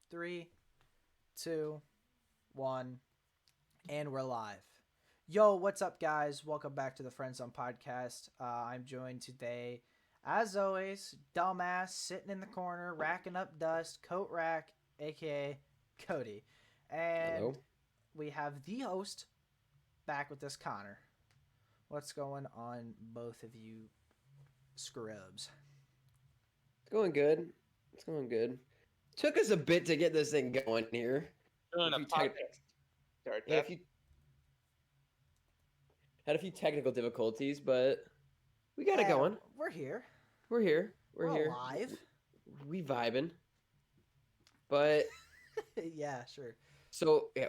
Three, two, one, and we're live. Yo, what's up, guys? Welcome back to the Friendzone podcast. I'm joined today, as always, dumbass sitting in the corner, racking up dust, coat rack, aka Cody, and Hello. we have the host back with us, Connor. What's going on, both of you scrubs? It's going good. It's going good. Took us a bit to get this thing going here. A Doing a few tech podcast. Start yeah, a that. few had a few technical difficulties, but we got it going. We're here. We're here. We're We're here. alive. We vibing. But Yeah, sure. so yeah,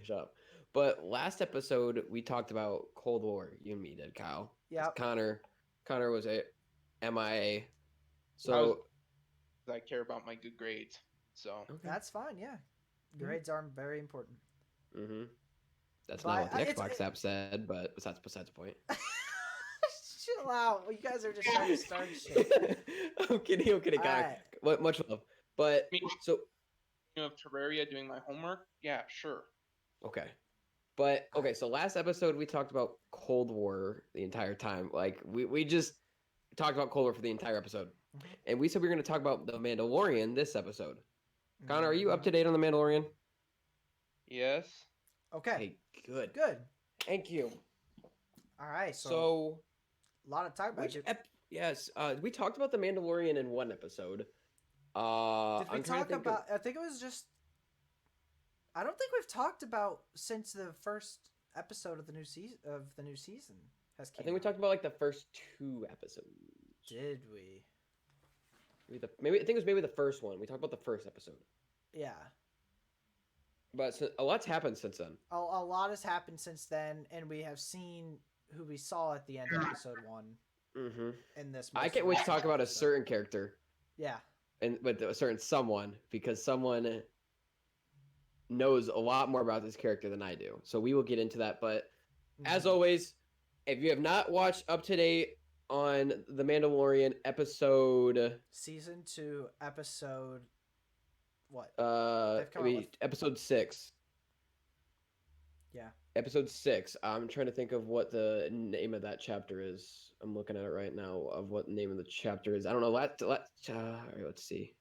shut up. But last episode we talked about Cold War. You and me did, Kyle. Yep. Connor was a MIA. was- So I care about my good grades. So okay. That's fine. Yeah, grades are very important. Mm-hmm. That's But not what the it's- Xbox app said, but besides the point. Chill out. You guys are just trying to start shit. I'm kidding. Connor. Alright. What much love. But Me- so of Terraria doing my homework, yeah, sure. okay. But okay, so last episode we talked about Cold War the entire time. Like we just talked about Cold War for the entire episode. Mhm. And we said we were gonna talk about the Mandalorian this episode. Connor, are you up Mhm. to date on the Mandalorian? Yes. Okay. Hey, good. Good. Thank you. All right. So, So a lot of time which budget. yes, we talked about the Mandalorian in one episode. Did we I'm trying to talk think about? I think it was just. I don't think we've talked about since the first episode of the new season has I came. think we out. talked about like the first two episodes. Did we? Maybe I think it was maybe the first one. We talked about the first episode. Yeah. But a lot's happened since then. A lot has happened since then, and we have seen who we saw at the end of episode one Mm-hmm. in this. I most can't wait to recent talk about a episode. certain character Yeah. and with a certain someone because someone knows a lot more about this character than I do. So we will get into that. But as Mhm. always, if you have not watched up to date on the Mandalorian episode, Season 2, episode what? They've come I out mean with- episode 6. Yeah. Episode 6. I'm trying to think of what the name of that chapter is. I'm looking at it right now of what the name of the chapter is. I don't know. All right, let's see.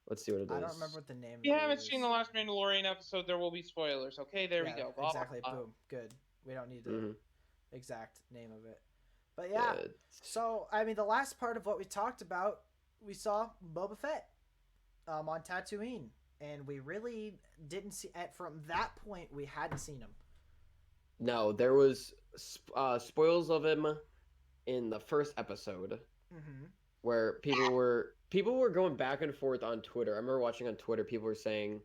Let's see what it is. I don't remember what the name. If you of it haven't is. seen the last Mandalorian episode, there will be spoilers. Okay, there we Yeah, go. Blah, blah, Exactly. blah. Boom. Good. We don't need the Mhm. exact name of it. But yeah. Uh, So I mean, the last part of what we talked about, we saw Boba Fett, on Tatooine, and we really didn't see. From that point, we hadn't seen him. no, there was spoils of him in the first episode Mm-hmm. where people were going back and forth on Twitter. I remember watching on Twitter, people were saying,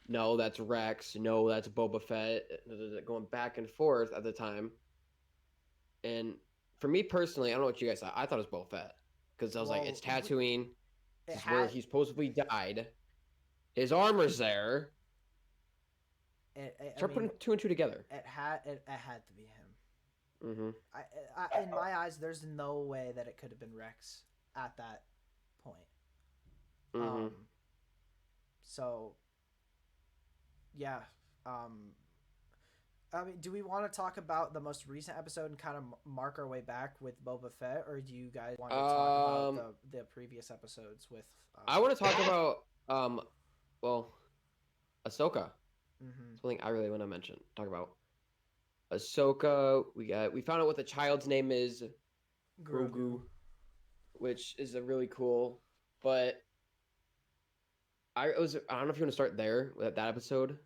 "No, that's Rex. No, that's Boba Fett." Going back and forth at the time. And for me personally, I don't know what you guys thought. I thought it was Boba Fett because I was like, Well, it's Tatooine. It This is where had. he supposedly died. His armor's there. I Start mean, putting two and two together. it had to be him. Mm-hmm. In my eyes, there's no way that it could have been Rex at that point. Mm-hmm. So, yeah. I mean, do we want to talk about the most recent episode and kind of mark our way back with Boba Fett, or do you guys want to talk about the previous episodes with? I want to talk about well, Ahsoka. Mm-hmm. Something I really want to mention. Talk about Ahsoka. We found out what the child's name is, Grogu, which is a really cool. But I don't know if you want to start there with that episode.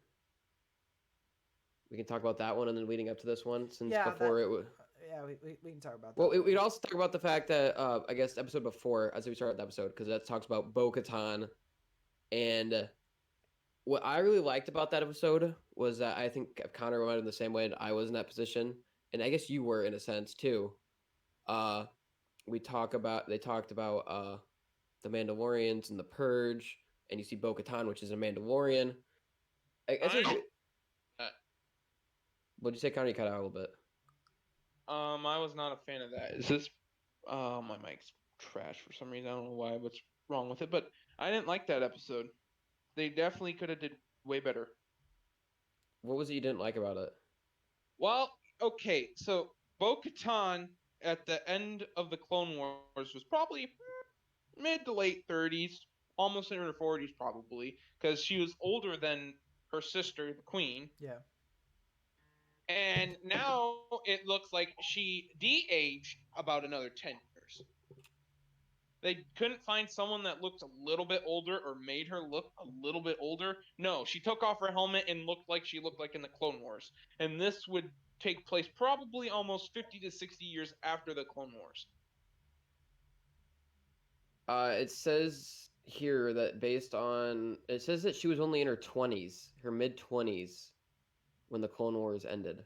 We can talk about that one and then leading up to this one since Yeah, before it was. Yeah, we can talk about that. Well, we'd also talk about the fact that I guess episode before, as we started the episode, because that talks about Bo-Katan, and what I really liked about that episode was that I think Connor went in the same way that I was in that position, and I guess you were in a sense too. They talked about the Mandalorians and the Purge, and you see Bo-Katan, which is a Mandalorian. I guess what'd you say, Connor? You cut out a little bit. I was not a fan of that. Is this? My mic's trash for some reason. I don't know why. What's wrong with it? But I didn't like that episode. They definitely could have did way better. What was it you didn't like about it? Well, okay, so Bo-Katan at the end of the Clone Wars was probably mid to late 30s, almost in her 40s probably, because she was older than her sister, the Queen. Yeah. And now it looks like she de-aged about another 10 years. They couldn't find someone that looked a little bit older or made her look a little bit older. No, she took off her helmet and looked like she looked like in the Clone Wars. And this would take place probably almost 50 to 60 years after the Clone Wars. It says here that it says that she was only in her 20s, her mid 20s, when the Clone Wars ended.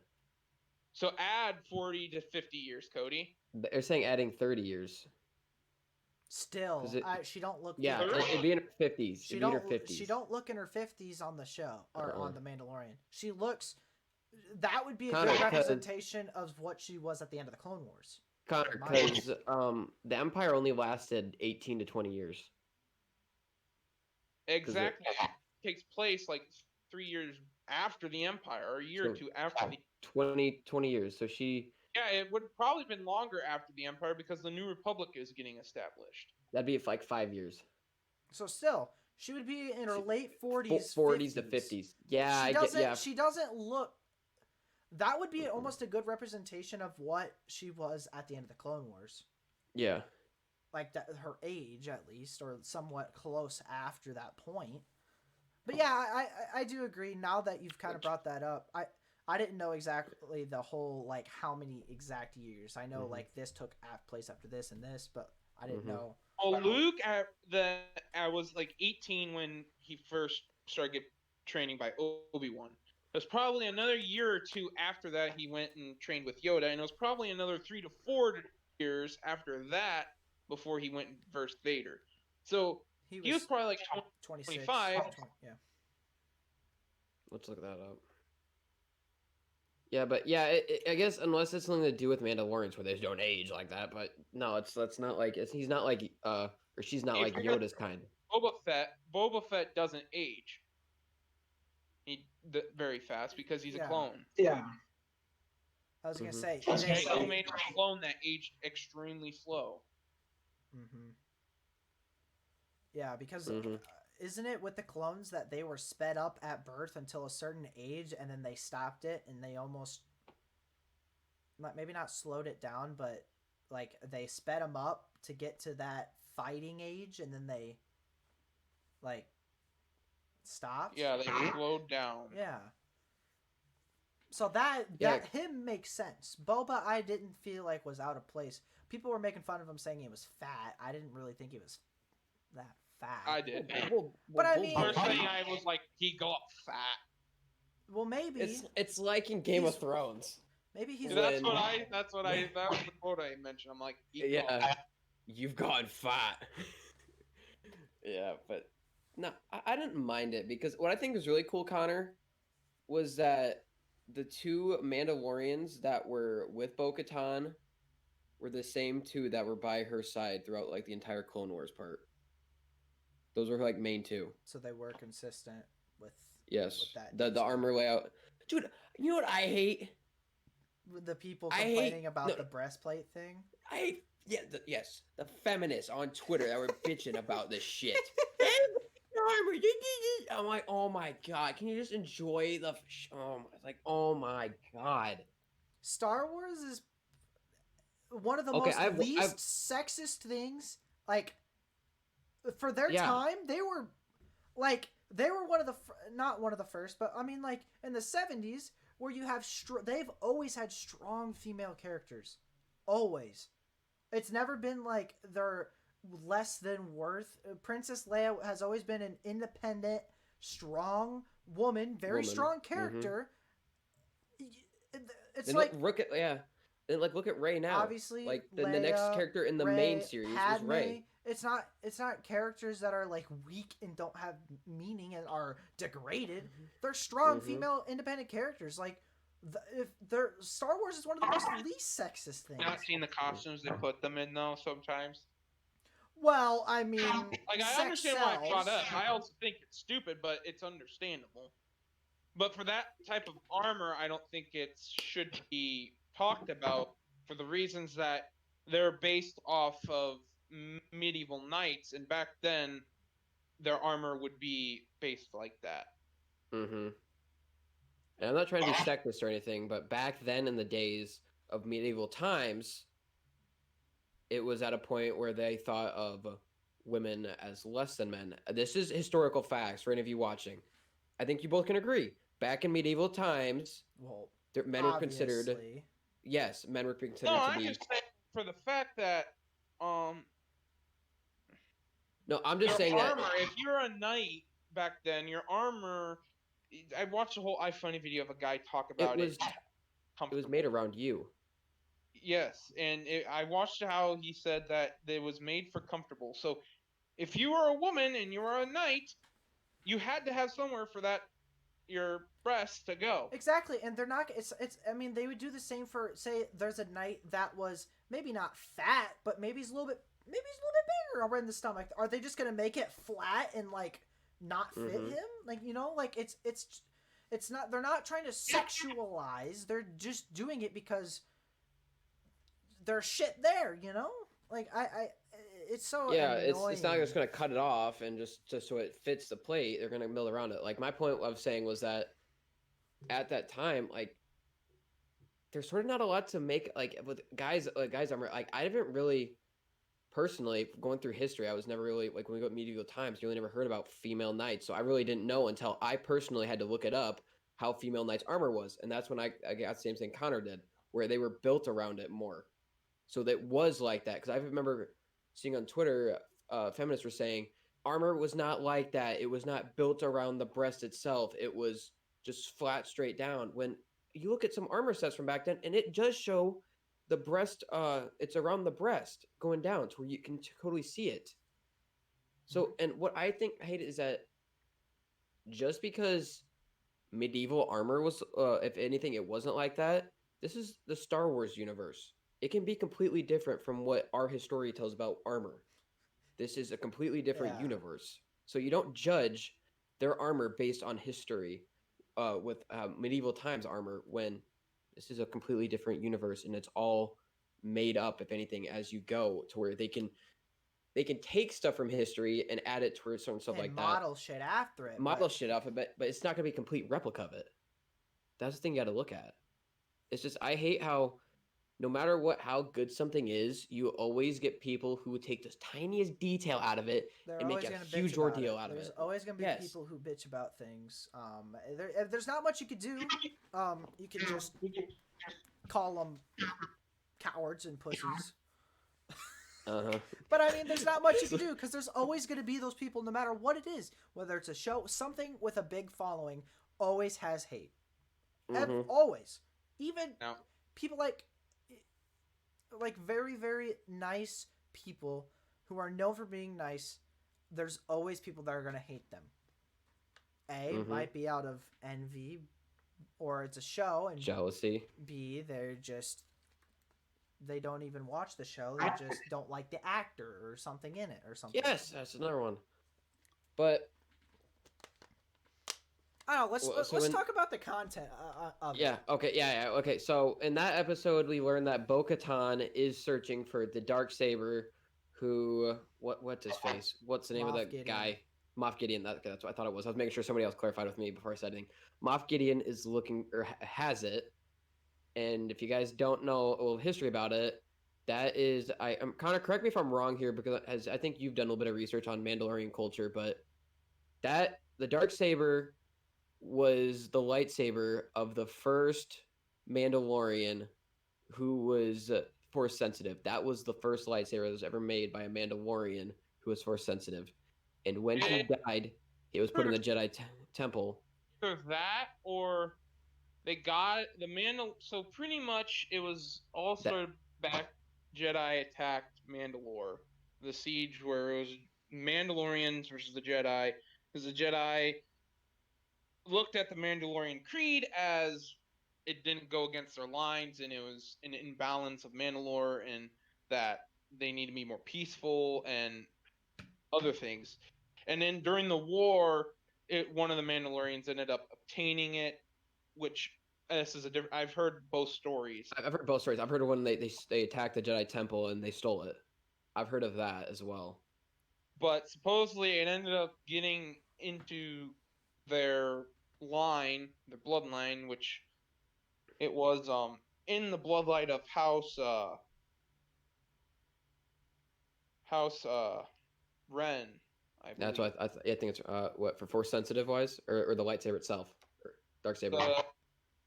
So add 40 to 50 years, Cody. They're saying adding 30 years. Still, It, she don't look. yeah, it'd be in her 50s. She It'd be in her don't. 50s. She don't look in her 50s on the show or Uh-uh. on the Mandalorian. She looks. That would be a Kinda, good representation of what she was at the end of the Clone Wars. Connor, because the Empire only lasted 18 to 20 years. Exactly. It takes place like 3 years after the Empire, or a year or two after the 20 years. So she... Yeah, it would have probably been longer after the Empire because the New Republic is getting established. That'd be like 5 years. So still, she would be in her late 40s, 40s to 50s. Yeah, She doesn't look. That would be almost a good representation of what she was at the end of the Clone Wars. Yeah. Like that, her age at least, or somewhat close after that point. But yeah, I do agree. Now that you've kind of brought that up, I didn't know exactly the whole like how many exact years. I know like this took place after this and this, but I didn't know. Well, Luke I was like 18 when he first started training by Obi-Wan. It was probably another year or two after that he went and trained with Yoda, and it was probably another 3 to 4 years after that before he went and versed Vader. So he was probably like 25. Yeah. Let's look that up. Yeah, but yeah, I guess unless it's something to do with Mandalorians where they don't age like that, but no, that's not like he's not like or she's not like Yoda's kind. Boba Fett doesn't age. Very fast because he's a clone. Yeah. I was gonna say They made a clone that aged extremely slow. Yeah, because isn't it with the clones that they were sped up at birth until a certain age and then they stopped it and they almost maybe not slowed it down, but like they sped them up to get to that fighting age and then they like stopped? Yeah, they slowed down. Yeah. So that him makes sense. Boba I didn't feel like was out of place. People were making fun of him saying he was fat. I didn't really think he was that fat. I did. But I mean, first thing I was like, he got fat. Well, maybe it's like in Game of Thrones. Maybe he's. That was the quote I mentioned. I'm like, you've gotten fat. Yeah, but no, I didn't mind it because what I think was really cool, Connor, was that the two Mandalorians that were with Bo-Katan were the same two that were by her side throughout like the entire Clone Wars part. Those were like main two. So they were consistent with with that. The armor layout. Dude, you know what I hate? The people complaining about the breastplate thing. The feminists on Twitter that were bitching about this shit. I'm like, oh my god, can you just enjoy the? Oh my god. Star Wars is one of the most least sexist things. Like, for their time, they were one of the not one of the first, but I mean, like in the 70s, where you have they've always had strong female characters, always. It's never been like they're less than worth. Princess Leia has always been an independent, strong woman, strong character. It's then like look at Rey now. Obviously, like the Leia, next character in the main series is Rey. It's not characters that are like weak and don't have meaning and are degraded. They're strong female independent characters. Like Star Wars is one of the most least sexist things. Not seeing the costumes they put them in though sometimes. Well, I mean, Like, I sex understand why it's brought sells. up. I also think it's stupid, but it's understandable. But for that type of armor, I don't think it should be talked about for the reasons that they're based off of medieval knights, and back then their armor would be based like that. Mm-hmm. And I'm not trying to be sexist or anything, but back then in the days of medieval times, it was at a point where they thought of women as less than men. This is historical facts for any of you watching. I think you both can agree. Back in medieval times, Well, men were considered. obviously. Yes, men were No, considered to I'm be. just saying for the fact that No, I'm your just saying that armor, if you're a knight back then, your armor. I watched a whole iFunny video of a guy talk it about was it was made around you. Yes, and I watched how he said that it was made for comfortable. So if you were a woman and you were a knight, you had to have somewhere for that your breast to go. Exactly, and they're not. It's. I mean, they would do the same for say. There's a knight that was maybe not fat, but maybe he's a little bit. Maybe he's a little bit bigger over in the stomach. Are they just gonna make it flat and like not fit him? Like like it's not. They're not trying to sexualize. They're just doing it because there's shit there. Like it's so Yeah, annoying. it's not just gonna cut it off and just so it fits the plate. They're gonna mill around it. Like my point of saying was that at that time, like there's sort of not a lot to make like with guys. I'm like I haven't really personally going through history. I was never really like when we go to medieval times. You really never heard about female knights, so I really didn't know until I personally had to look it up how female knights armor was, and that's when I got the same thing Connor did, where they were built around it more. So that was like that because I remember seeing on Twitter, feminists were saying armor was not like that. It was not built around the breast itself. It was just flat straight down. When you look at some armor sets from back then, and it does show the breast. It's around the breast going down to where you can totally see it. So, and what I think I hate is that just because medieval armor was, if anything, it wasn't like that. This is the Star Wars universe. It can be completely different from what our history tells about armor. This is a completely different universe. So you don't judge their armor based on history with medieval times armor when this is a completely different universe and it's all made up, if anything, as you go to where they can take stuff from history and add it to certain stuff and like model shit after it. model shit off of it, but it's not going to be a complete replica of it. That's the thing you got to look at. It's just I hate how no matter how good something is, you always get people who take the tiniest detail out of it and make a huge ordeal out of it. There's always going to be people who bitch about things. There's not much you could do. You can just call them cowards and pussies. But I mean, there's not much you can do because there's always going to be those people, no matter what it is. Whether it's a show, something with a big following, always has hate. Always, even people like very, very nice people who are known for being nice. There's always people that are going to hate them. Might be out of envy, or it's a show and jealousy. B, they don't even watch the show. They just don't like the actor or something in it or something. Yes, that's another one. But I don't know. Let's talk about the content of it. Okay. So in that episode, we learned that Bo-Katan is searching for the Darksaber, who what's his face? What's the name of that guy? Moff Gideon. That's what I thought it was. I was making sure somebody else clarified with me before I said anything. Moff Gideon is looking or has it. And if you guys don't know a little history about it, that is, I'm kind of correct me if I'm wrong here because I think you've done a little bit of research on Mandalorian culture, but the Darksaber was the lightsaber of the first Mandalorian who was force sensitive. That was the first lightsaber that was ever made by a Mandalorian who was force sensitive. And when he died, it was put in the Jedi temple. Either that or they got the so pretty much it was all sort of back Jedi attacked Mandalore. The siege where it was Mandalorians versus the Jedi. Because the Jedi looked at the Mandalorian creed as it didn't go against their lines and it was an imbalance of Mandalore and that they need to be more peaceful and other things. And then during the war, one of the Mandalorians ended up obtaining it, which this is a different. I've heard both stories, I've heard both stories. I've heard of when they attacked the Jedi Temple and they stole it. I've heard of that as well. but supposedly it ended up getting into their their bloodline, which it was in the bloodline of House Ren, I That's believe. why I think it's what for force sensitive wise or the lightsaber itself, or dark saber.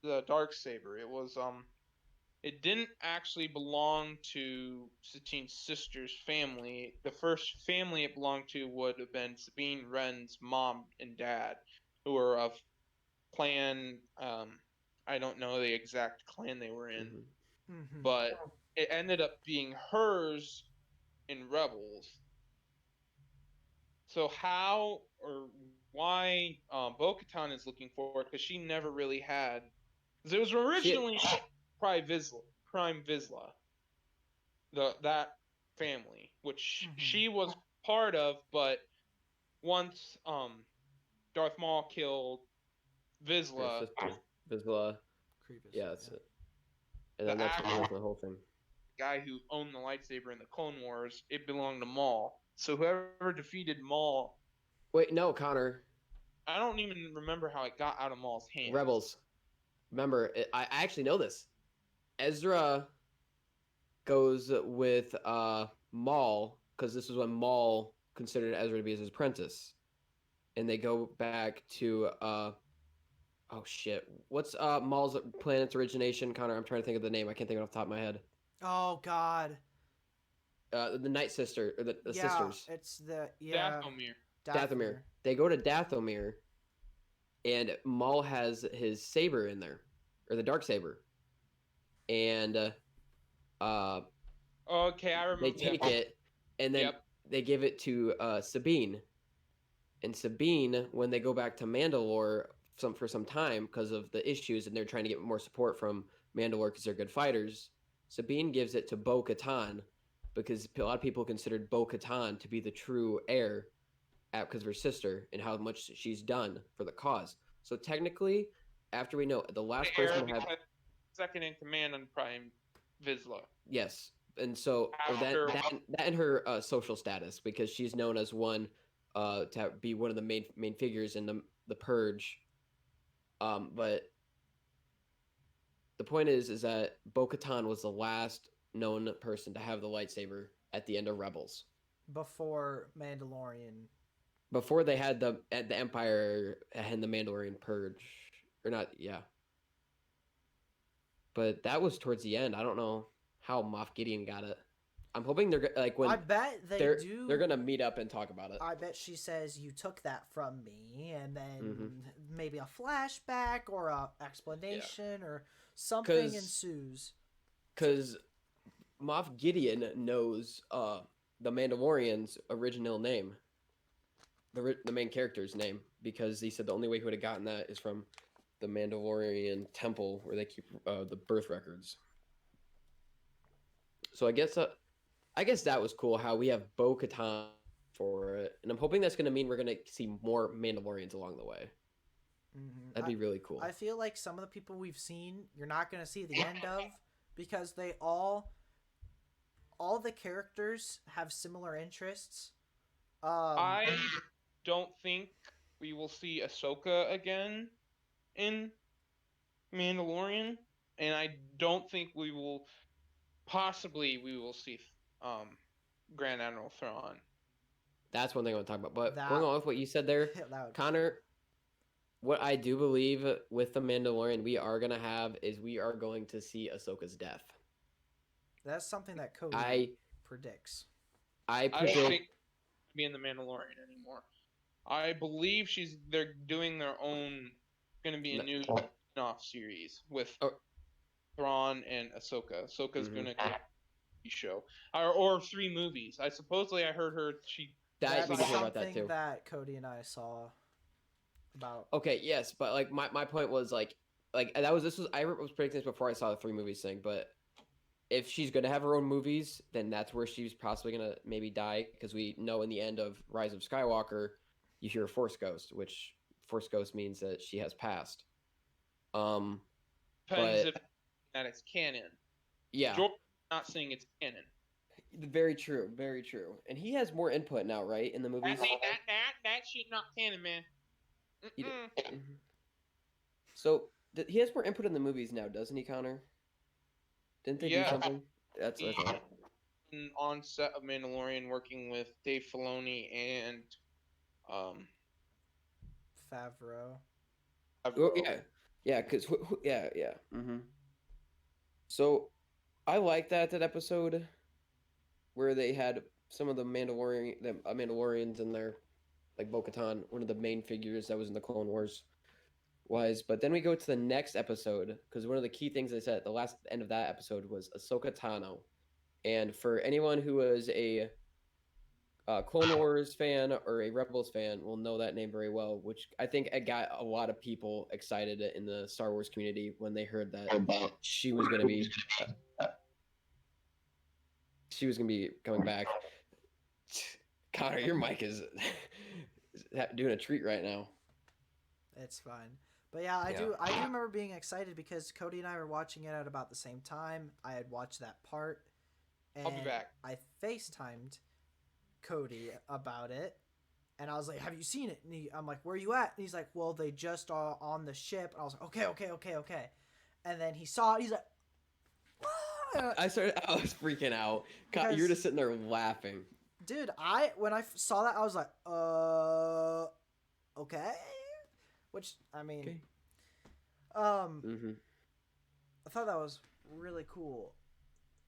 The dark saber. It was it didn't actually belong to Satine's sister's family. The first family it belonged to would have been Sabine Wren's mom and dad, who were of clan. I don't know the exact clan they were in, Mm-hmm. but it ended up being hers in Rebels. So how or why Bo-Katan is looking for it, because she never really had. Because it was She originally Prime Vizsla, that family, which she was part of, but once Darth Maul killed her Vizsla, sister Vizsla. Grievous. Yeah, that's it. And the then that's what actual was the whole thing. guy who owned the lightsaber in the Clone Wars, it belonged to Maul. So whoever defeated Maul, Wait, no, Connor. I don't even remember how it got out of Maul's hands. Rebels. Remember, I actually know this. Ezra goes with Maul because this was when Maul considered Ezra to be his apprentice, and they go back to oh shit, what's Maul's planet's origination? Connor, I'm trying to think of the name. I can't think of it off the top of my head. Oh God. The Night Sister or the Yeah, sisters. it's the Dathomir. Dathomir. They go to Dathomir, and Maul has his saber in there, or the dark saber, and Okay, I remember. they take it, and then they give it to Sabine. And Sabine, when they go back to Mandalore for some time because of the issues, and they're trying to get more support from Mandalore because they're good fighters, Sabine gives it to Bo-Katan because a lot of people considered Bo-Katan to be the true heir because of her sister and how much she's done for the cause. So technically, after we know the last person to have second in command on Prime Vizsla. yes, and so that and her social status because she's known as one to be one of the main figures in the purge. But the point is that Bo-Katan was the last known person to have the lightsaber at the end of Rebels. Before Mandalorian. Before they had the Empire and the Mandalorian purge, or not? Yeah. But that was towards the end. I don't know how Moff Gideon got it. I'm hoping they're like when I bet they're gonna meet up and talk about it. I bet she says you took that from me, and then maybe a flashback or a explanation or something ensues. Because Moff Gideon knows the Mandalorian's original name, the main character's name, because he said the only way he would have gotten that is from the Mandalorian temple where they keep the birth records. So I guess that was cool how we have Bo-Katan for it, and I'm hoping that's going to mean we're going to see more Mandalorians along the way. That'd be really cool. I feel like some of the people we've seen, you're not going to see the end of because they all the characters have similar interests. I don't think we will see Ahsoka again in Mandalorian, and I don't think we will see Grand Admiral Thrawn. That's one thing I want to talk about. But going on with what you said there, Connor, what I do believe with the Mandalorian we are going to see Ahsoka's death. That's something that Cody predicts. I don't think be in the Mandalorian anymore. I believe they're doing their own. Going to be a new spin-off series with Thrawn and Ahsoka. Ahsoka's going to get a show or 3 movies. I heard her. That's we can hear about that something too. that Cody and I saw about. Okay, yes, but like my point was like I was predicting this before I saw the 3 movies thing, but if she's gonna have her own movies, then that's where she's possibly gonna maybe die, because we know in the end of Rise of Skywalker, you hear Force Ghost, which Force Ghost means that she has passed. Um, Depends but if that it's canon. yeah, George not saying it's canon. very true, very true. And he has more input now, right, in the movies. That shit not canon, man. He d- Mhm. So he has more input in the movies now, doesn't he, Connor? Didn't they do Yeah, something? That's he okay. on set of Mandalorian working with Dave Filoni and um Favreau. Oh, Favreau. yeah, because yeah. So I like that episode where they had some of the Mandalorians in there, like Bo-Katan, one of the main figures that was in the Clone Wars. But then we go to the next episode, because one of the key things they said at the last end of that episode was Ahsoka Tano. And for anyone who was a Clone Wars fan or a Rebels fan will know that name very well, which I think it got a lot of people excited in the Star Wars community when they heard that she was going to be she was going to be coming back. Connor, your mic is doing a treat right now. It's fine. But yeah, I Yeah. do remember being excited because Cody and I were watching it at about the same time. I had watched that part, and I'll be back. I FaceTimed Cody about it, and I was like, "Have you seen it?" And I'm like, "Where are you at?" And he's like, "Well, they just are on the ship." And I was like, "Okay." And then he saw it. He's like, "Ah!" I was freaking out. Because- You were just sitting there laughing. Dude, when I saw that, I was like, okay." Which I mean, Okay. I thought that was really cool.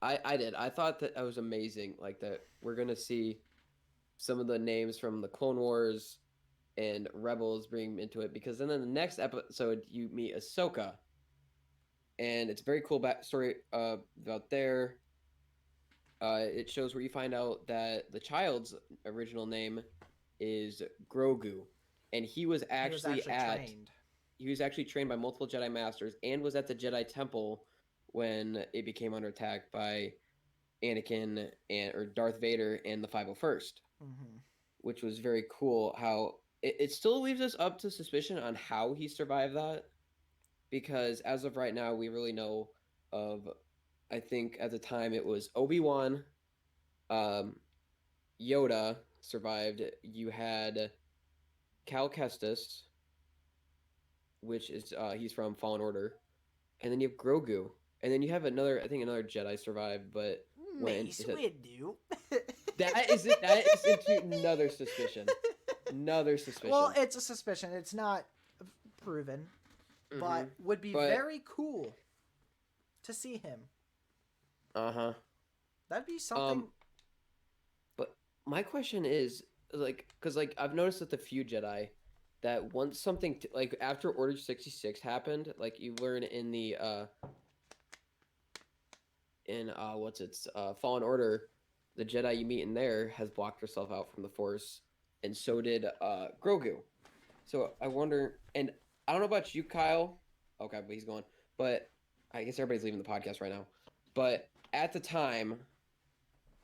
I did. I thought that was amazing. Like that we're gonna see some of the names from the Clone Wars and Rebels bring into it, because then in the next episode you meet Ahsoka, and it's a very cool backstory about there. It shows where you find out that the child's original name is Grogu, and he was actually trained. he was actually trained by multiple Jedi Masters and was at the Jedi Temple when it became under attack by Anakin or Darth Vader and the 501st, which was very cool. How it still leaves us up to suspicion on how he survived that, because as of right now, we really know of, I think at the time it was Obi-Wan, Yoda survived. You had Cal Kestis, which is he's from Fallen Order, and then you have Grogu, and then you have another Jedi survived, but Mace Windu. that is into another suspicion. Well, it's a suspicion. It's not proven, but would be very cool to see him. That'd be something. But my question is, because I've noticed with the few Jedi that once something like after Order 66 happened, like you learn in the Fallen Order, the Jedi you meet in there has blocked herself out from the Force, and so did Grogu. So I wonder, and I don't know about you, Kyle. Okay, but he's gone. But I guess everybody's leaving the podcast right now. But at the time,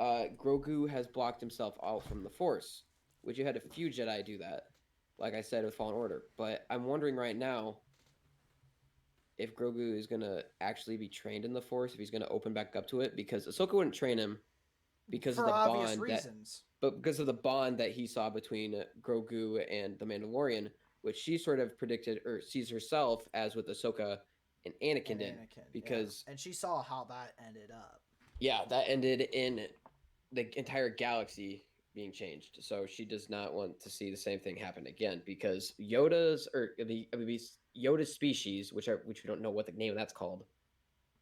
Grogu has blocked himself out from the Force, which you had a few Jedi do that, like I said with Fallen Order. But I'm wondering right now if Grogu is gonna actually be trained in the Force, if he's gonna open back up to it, because Ahsoka wouldn't train him because for of the obvious bond reasons. but because of the bond that he saw between Grogu and the Mandalorian, which she sort of predicted or sees herself as with Ahsoka and Anakin did, because and she saw how that ended up. Yeah, that ended in the entire galaxy being changed. So she does not want to see the same thing happen again, because Yoda's species, which we don't know what the name of that's called,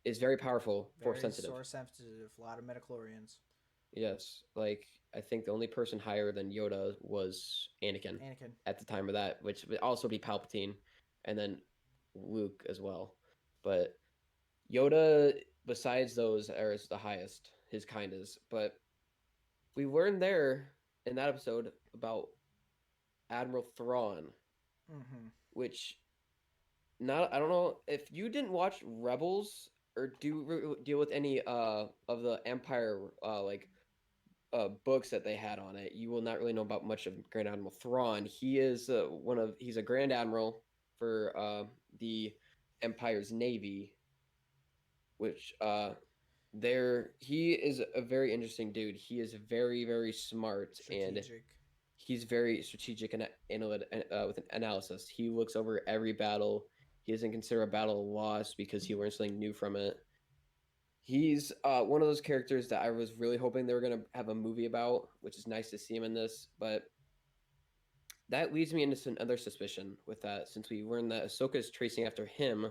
is very powerful, force sensitive. Force sensitive. A lot of midichlorians. Yes, like I think the only person higher than Yoda was Anakin at the time of that, which would also be Palpatine, and then Luke as well. But Yoda, besides those, is the highest. His kind is. But we learned there in that episode about Admiral Thrawn, which I don't know if you didn't watch Rebels or deal with any of the Empire books that they had on it, you will not really know about much of Grand Admiral Thrawn. He is he's a Grand Admiral for the Empire's Navy, which he is a very interesting dude. He is very very smart and Strategic. he's very strategic and analytic with an analysis. He looks over every battle. He doesn't consider a battle lost because he learns something new from it. He's one of those characters that I was really hoping they were going to have a movie about, which is nice to see him in this. But that leads me into another suspicion with that, since we learned that Ahsoka is tracing after him,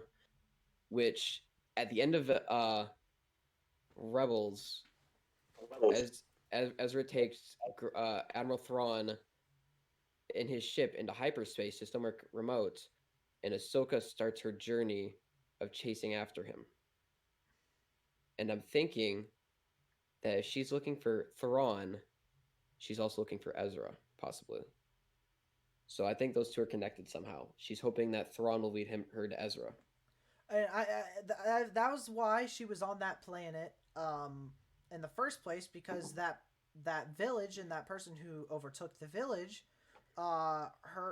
which at the end of Rebels, as Ezra takes Admiral Thrawn in his ship into hyperspace to somewhere remote, and Ahsoka starts her journey of chasing after him. And I'm thinking that if she's looking for Thrawn, she's also looking for Ezra, possibly. So I think those two are connected somehow. She's hoping that Thrawn will lead her to Ezra. And that was why she was on that planet in the first place, because that village and that person who overtook the village,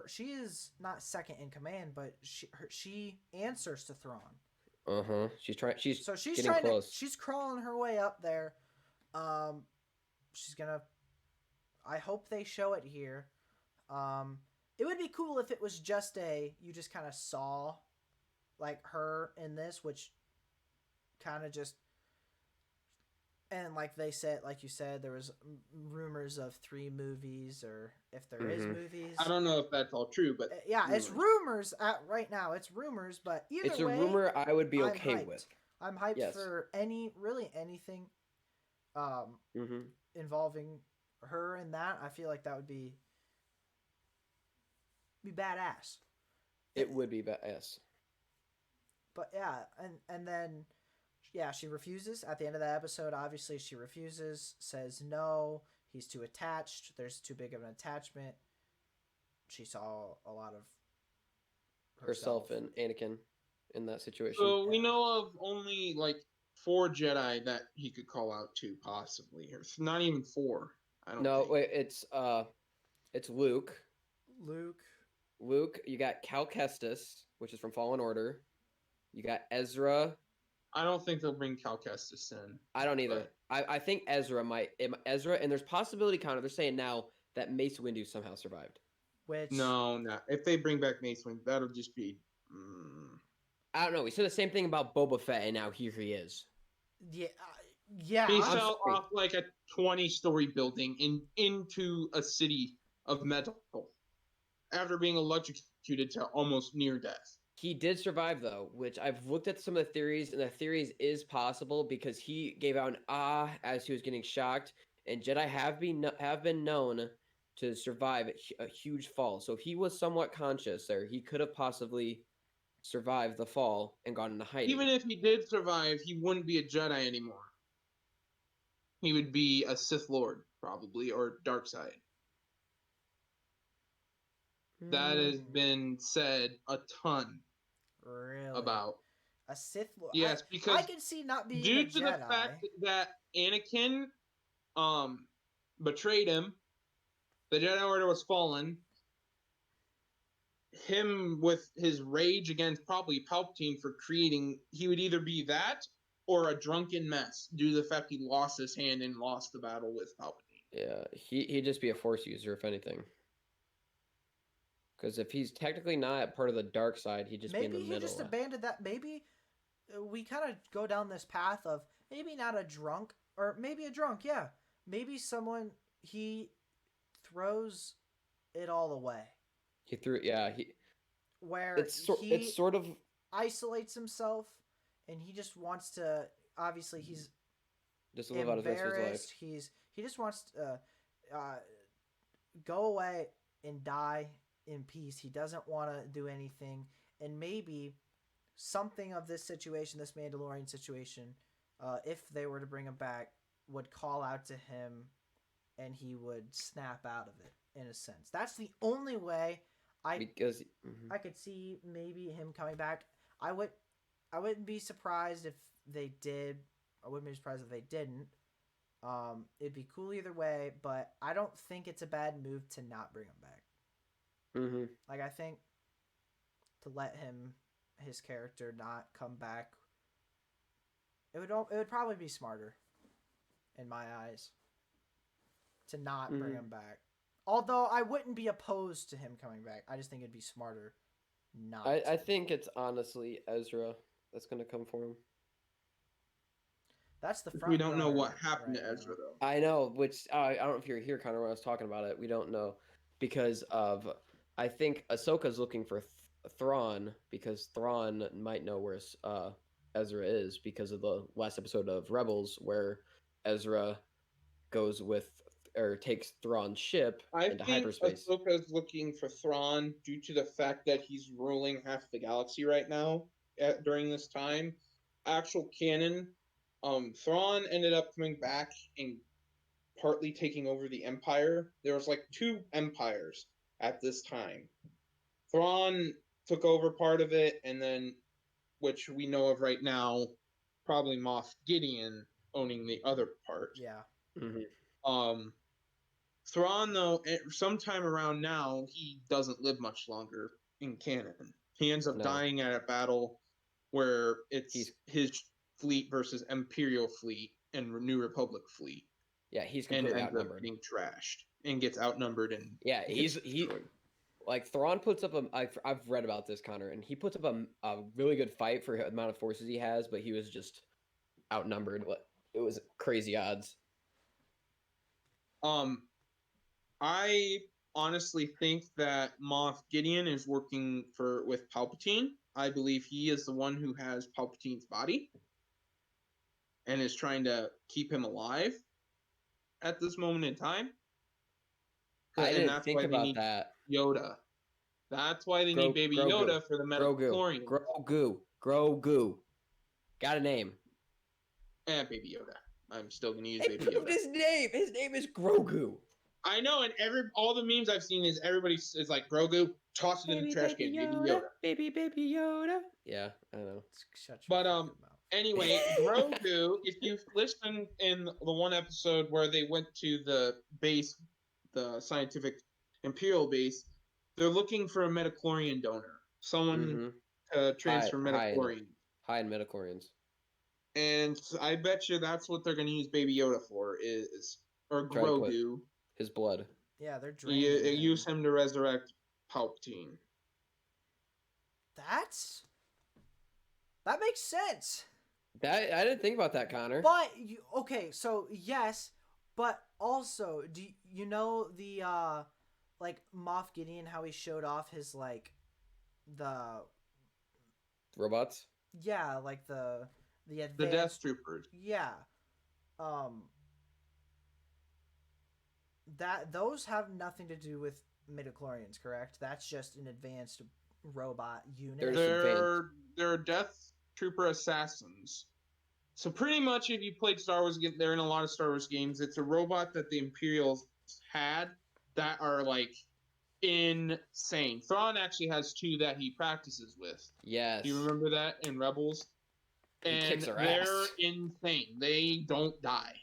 she is not second in command, but she answers to Thrawn. She's she's getting trying close. She's crawling her way up there. She's gonna. I hope they show it here. It would be cool if it was just you just kind of saw, like, her in this, which kind of just. And like they said, like you said, there was rumors of 3 movies, or if there is movies. I don't know if that's all true, but yeah, rumors. It's rumors right now. It's rumors, but either it's way, a rumor I would be okay hyped. with. I'm hyped for anything involving her in that. I feel like that would be badass. It would be badass. But yeah, and then she refuses at the end of the episode. Obviously, she refuses, says no. He's too attached. There's too big of an attachment. She saw a lot of herself and Anakin in that situation. So we know of only like 4 Jedi that he could call out to, possibly. It's not even 4. I don't. No, wait. It's Luke. Luke. You got Cal Kestis, which is from Fallen Order. You got Ezra. I don't think they'll bring Cal Kestis in. I don't either. I think Ezra might. Ezra, and there's possibility, Connor. They're saying now that Mace Windu somehow survived. Which no. If they bring back Mace Windu, that'll just be. I don't know. We said the same thing about Boba Fett, and now here he is. Yeah. He fell off like a 20-story building into a city of metal after being electrocuted to almost near death. He did survive, though, which I've looked at some of the theories, and the theories is possible because he gave out an as he was getting shocked, and Jedi have been known to survive a huge fall. So if he was somewhat conscious there, he could have possibly survived the fall and gone into hiding. Even if he did survive, he wouldn't be a Jedi anymore. He would be a Sith Lord, probably, or dark side. That has been said a ton. Really? About a Sith Lord. Yes, because I can see not being due a to Jedi. the fact that Anakin betrayed him, the Jedi Order was fallen. Him with his rage against probably Palpatine for creating, he would either be that or a drunken mess due to the fact he lost his hand and lost the battle with Palpatine. Yeah, he'd just be a Force user, if anything. Because if he's technically not part of the dark side, he'd just be in the middle. Maybe he just abandoned that. Maybe we kind of go down this path of maybe not a drunk, or maybe a drunk, yeah. Maybe someone, he throws it all away. Where it's sort of isolates himself, and he just wants to, obviously he's just live out his rest of his life. He just wants to go away and die in peace. He doesn't want to do anything, and maybe something of this situation, this Mandalorian situation, if they were to bring him back, would call out to him, and he would snap out of it in a sense. That's the only way I could see maybe him coming back. I wouldn't be surprised if they did. I wouldn't be surprised if they didn't. It'd be cool either way, but I don't think it's a bad move to not bring him back. Mm-hmm. Like I think to let his character not come back, it would probably be smarter, in my eyes, to not bring him back. Although I wouldn't be opposed to him coming back. I just think it'd be smarter not. I think it's honestly Ezra that's gonna come for him. That's the front. We don't know what happened to Ezra though. I know, which I don't know if you're here, Connor, when I was talking about it. We don't know because of I think Ahsoka's looking for Thrawn because Thrawn might know where Ezra is because of the last episode of Rebels where Ezra goes with or takes Thrawn's ship into hyperspace. Ahsoka's looking for Thrawn due to the fact that he's ruling half the galaxy right now during this time. Actual canon, Thrawn ended up coming back and partly taking over the Empire. There was like 2 empires at this time. Thrawn took over part of it, and then, which we know of right now, probably Moff Gideon owning the other part. Yeah. Mm-hmm. Thrawn, though, sometime around now, he doesn't live much longer in canon. He ends up dying at a battle where it's his fleet versus Imperial fleet and New Republic fleet. Yeah, he's completely outnumbered. Up getting trashed and gets outnumbered and he like Thrawn puts up I've read about this, Connor, and he puts up a really good fight for the amount of forces he has, but he was just outnumbered. It was crazy odds. I honestly think that Moff Gideon is working with Palpatine. I believe he is the one who has Palpatine's body and is trying to keep him alive at this moment in time. I didn't think about that. Yoda. That's why they need Baby Yoda for the Mandalorian. Grogu. Got a name. And Baby Yoda. I'm still going to use Baby Yoda. His name is Grogu. I know, and all the memes I've seen is everybody is like, Grogu, toss it in the trash can, Baby Yoda. Baby Yoda. Yeah, I know. But anyway, Grogu, if you listen in the one episode where they went to the base, the scientific Imperial base, they're looking for a midichlorian donor. Someone to transfer midichlorian. High in midichlorians. And I bet you that's what they're going to use Baby Yoda for, or Grogu. His blood. Yeah, they're draining him. Use him to resurrect Palpatine. That makes sense. That I didn't think about that, Connor. But so yes, but also do you know the like Moff Gideon, how he showed off his like the robots? Yeah, like the Death Troopers. Yeah. That those have nothing to do with midichlorians, correct? That's just an advanced robot unit. They're Death Trooper assassins. So pretty much, if you played Star Wars, they're in a lot of Star Wars games. It's a robot that the Imperials had that are like insane. Thrawn actually has 2 that he practices with. Yes. Do you remember that in Rebels? And they're insane. They don't die.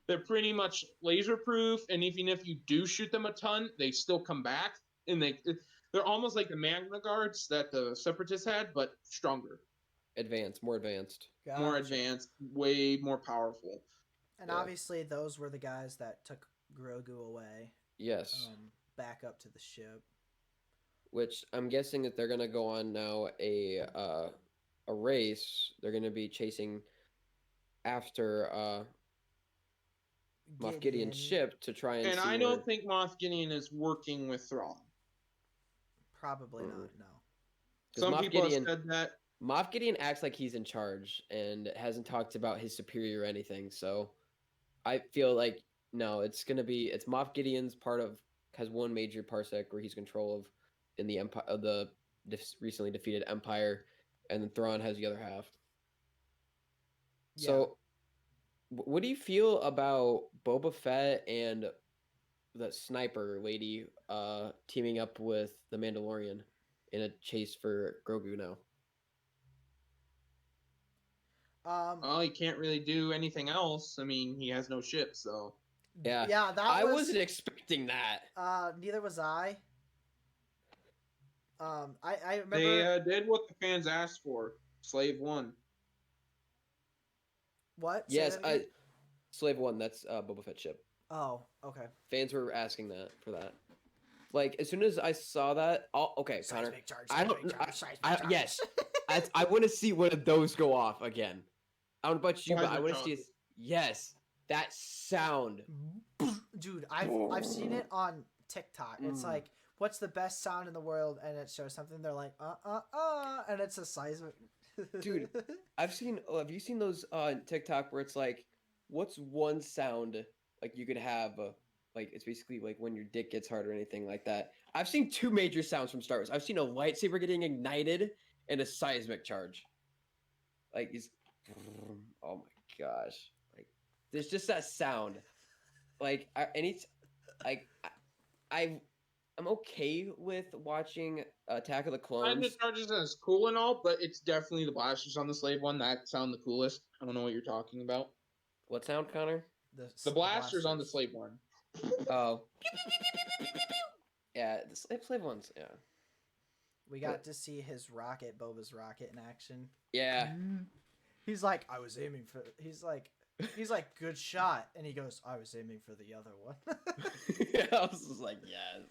They're pretty much laser proof, and even if you do shoot them a ton, they still come back. And they're almost like the Magna Guards that the Separatists had, but stronger. More advanced. Gotcha. More advanced, way more powerful. And obviously, those were the guys that took Grogu away. Yes. Back up to the ship. Which I'm guessing that they're gonna go on now a race. They're gonna be chasing after Moff Gideon's ship to try and. And I don't think Moff Gideon is working with Thrawn. Probably not. No. Some people have said that. Moff Gideon acts like he's in charge and hasn't talked about his superior or anything. So I feel like it's Moff Gideon's has one major parsec where he's control of in the empire of the recently defeated Empire, and then Thrawn has the other half. Yeah. So, what do you feel about Boba Fett and the sniper lady teaming up with the Mandalorian in a chase for Grogu now? Oh, he can't really do anything else. I mean, he has no ship, so. Yeah. Yeah, that I was. wasn't expecting that. Neither was I. I remember. They did what the fans asked for. Slave One. What? Say Yes, that again? Slave One. That's Boba Fett ship. Oh, okay. Fans were asking that for that. Like as soon as I saw that, okay, Connor. Seismic charge. I Seismic don't. charge. Seismic I charge. yes. I want to see one of those go off again. I don't know about you, but I Seismic want to see. charge. Yes, that sound. Dude, I've seen it on TikTok. It's like, what's the best sound in the world? And it shows something. They're like, and it's a seismic. Dude, I've seen. Oh, have you seen those on TikTok where it's like, what's one sound like you could have? Like it's basically like when your dick gets hard or anything like that. I've seen two major sounds from Star Wars. I've seen a lightsaber getting ignited and a seismic charge. Like it's, oh my gosh! Like there's just that sound. Like I'm okay with watching Attack of the Clones. Seismic charges is cool and all, but it's definitely the blasters on the Slave One that sound the coolest. I don't know what you're talking about. What sound, Connor? The blasters on the Slave One. Oh. Yeah, the slave ones, yeah. We got to see his rocket, Boba's rocket in action. Yeah. He's like, I was aiming for. He's like, good shot, and he goes, I was aiming for the other one. I was just like, yes.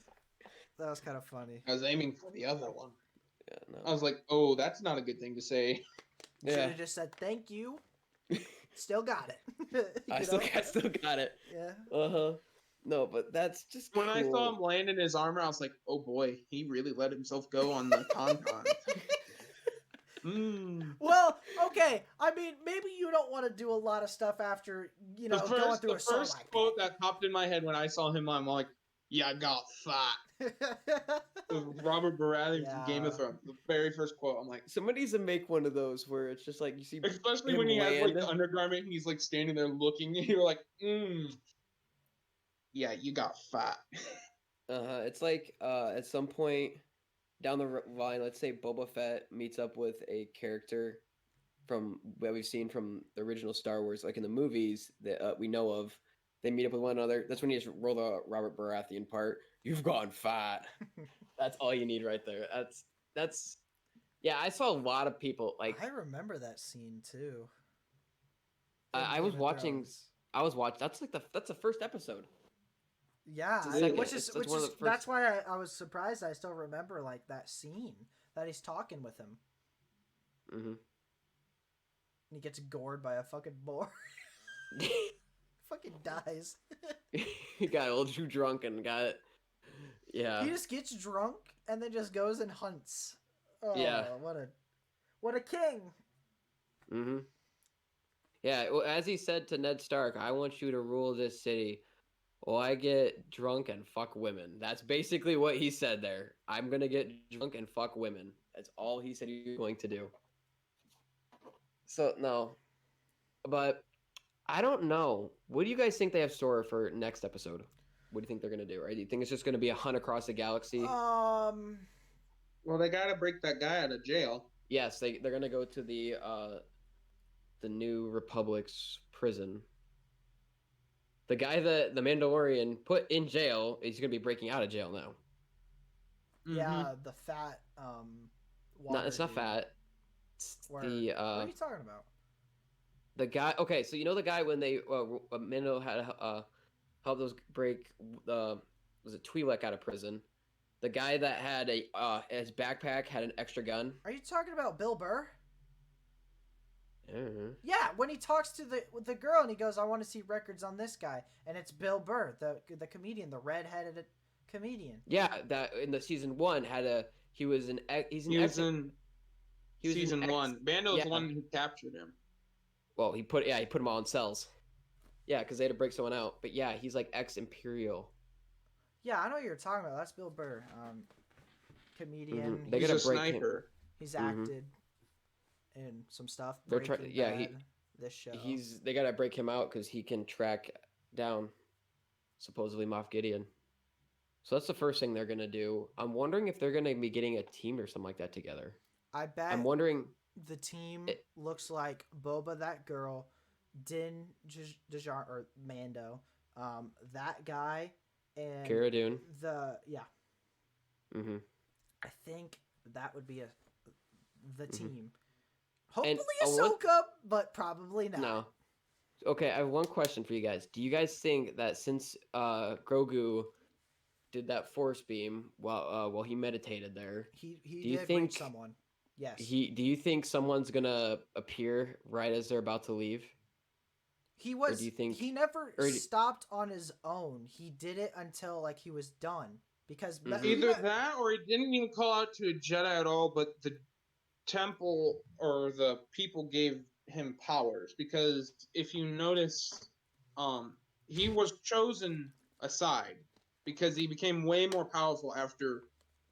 That was kind of funny. I was aiming for the other one. Yeah, no. I was like, oh, that's not a good thing to say. You should Yeah. have just said thank you. Still got it. I still got it. Yeah. Uh-huh. No, but that's just When cool. I saw him land in his armor, I was like, oh boy, he really let himself go on the Tauntaun. Well, okay. I mean, maybe you don't want to do a lot of stuff after, going through a song first like quote that popped in my head when I saw him, I'm like, yeah, I got fat. that. Robert Baratheon from Game Yeah. of Thrones. The very first quote, I'm like, Somebody needs to make one of those where it's just like you see especially him when he has like land. the undergarment and he's like standing there looking, and you're like, yeah, you got fat. It's like at some point down the line, let's say Boba Fett meets up with a character from that we've seen from the original Star Wars, like in the movies that we know of. They meet up with one another. That's when you just roll the Robert Baratheon part. You've gone fat. That's all you need right there. That's. Yeah, I saw a lot of people like. I remember that scene too. I was watching. That's like that's the first episode. Yeah, It's the second. which is It's one of the that's first- why I was surprised. I still remember like that scene that he's talking with him. Mm-hmm. And he gets gored by a fucking boar. Fucking dies. He got a little too drunk and got it. Yeah. He just gets drunk and then just goes and hunts. Oh, Yeah. What a king. Mm-hmm. Yeah, well, as he said to Ned Stark, I want you to rule this city. Well, I get drunk and fuck women. That's basically what he said there. I'm gonna get drunk and fuck women. That's all he said he was going to do. So, no. But I don't know. What do you guys think they have store for next episode? What do you think they're gonna do? Or do you think it's just gonna be a hunt across the galaxy? Well, they gotta break that guy out of jail. Yes, they're gonna go to the New Republic's prison. The guy that the Mandalorian put in jail is gonna be breaking out of jail now. Yeah, the fat No, it's not dude. fat. It's Where- the What are you talking about? the guy. Okay, so you know the guy when they Mando had helped those break was it Twi'lek out of prison? The guy that had his backpack had an extra gun. Are you talking about Bill Burr? Mm-hmm. Yeah, when he talks to the girl and he goes, "I want to see records on this guy," and it's Bill Burr, the comedian, the red-headed comedian. Yeah, that in the season 1 he was an he's an He ex. was in He was an season ex- 1. Bando's yeah. the one who captured him. Well, he put him all in cells. Yeah, because they had to break someone out. But yeah, he's like ex-Imperial. Yeah, I know what you're talking about. That's Bill Burr, comedian. Mhm. They He's gotta a break him. sniper. He's Mhm. acted in some stuff. They're trying- Breaking yeah, Bad, this show. They gotta break him out because he can track down supposedly Moff Gideon. So that's the first thing they're gonna do. I'm wondering if they're gonna be getting a team or something like that together. I bet. I'm wondering. the team It- looks like Boba, that girl, Dijon or Mando, that guy, and Cara Dune. yeah. Mm-hmm. I think that would be the Mm-hmm. team. And Hopefully one Ahsoka, but probably not. no. Okay, I have one question for you guys. Do you guys think that since Grogu did that force beam while he meditated there, He do you did reach think someone. Yes. do you think someone's gonna appear right as they're about to leave? Or do you think He never or do, stopped on his own. He did it until like he was done because Mhm. Either that, or he didn't even call out to a Jedi at all, but the temple or the people gave him powers. Because if you notice, he was chosen aside because he became way more powerful after a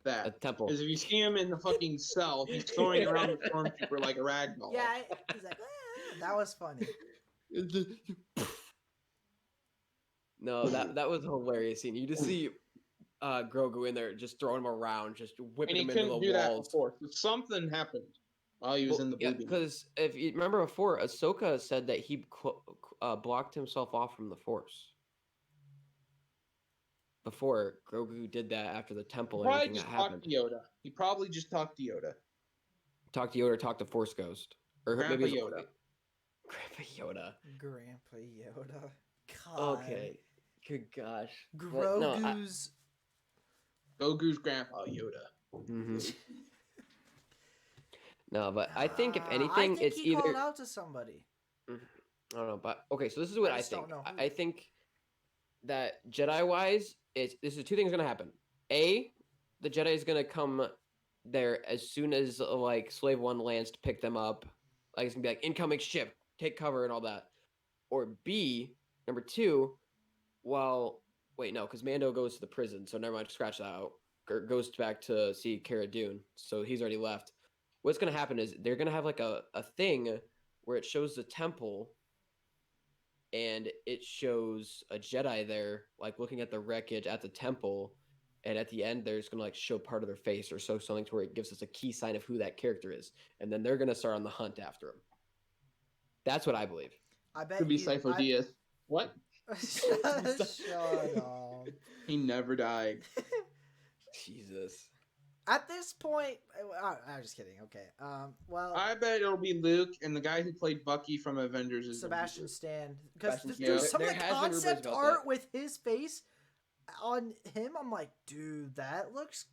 that. temple? Because if you see him in the fucking cell, he's throwing around the stormtrooper like a rag doll. yeah, he's like, "Ah," that was funny. No, that was a hilarious scene. You just see Grogu in there just throwing him around, just And whipping he him into the couldn't do that walls. before. So something happened while he was in the Yeah, blue beam. because if you remember before, Ahsoka said that he blocked himself off from the Force. Before Grogu did that after the temple and Probably everything that just talked happened. to Yoda. He probably just talked to Yoda. Talk to Yoda, talk to Force Ghost, or Grandpa maybe it was Yoda. Grandpa Yoda. Grandpa Yoda. God. Okay, good gosh. Grogu's. Goku's grandpa Yoda. Mhm. No, but I think if I anything, think it's he called either out to somebody. I don't know, but okay. So this is what I I just don't think. know who. I think that Jedi wise, this is two things gonna happen. A, the Jedi is gonna come there as soon as like Slave One lands to pick them up. Like it's gonna be like incoming ship, take cover and all that. Or B, number two, well, wait, no, because Mando goes to the prison, so never mind, scratch that out. Goes back to see Cara Dune, so he's already left. What's gonna happen is they're gonna have like a thing where it shows the temple and it shows a Jedi there, like looking at the wreckage at the temple, and at the end, they're just gonna like show part of their face or show something to where it gives us a key sign of who that character is, and then they're gonna start on the hunt after him. That's what I believe. I bet Could be he. Sifo Dyas. What? Shut up. He never died. Jesus. At this point, I'm just kidding. Okay. Well, I bet it'll be Luke, and the guy who played Bucky from Avengers is Sebastian Stan, because Sebastian there's Stan. some There of the has been rumors concept about art that. with his face on him. I'm like, dude, that looks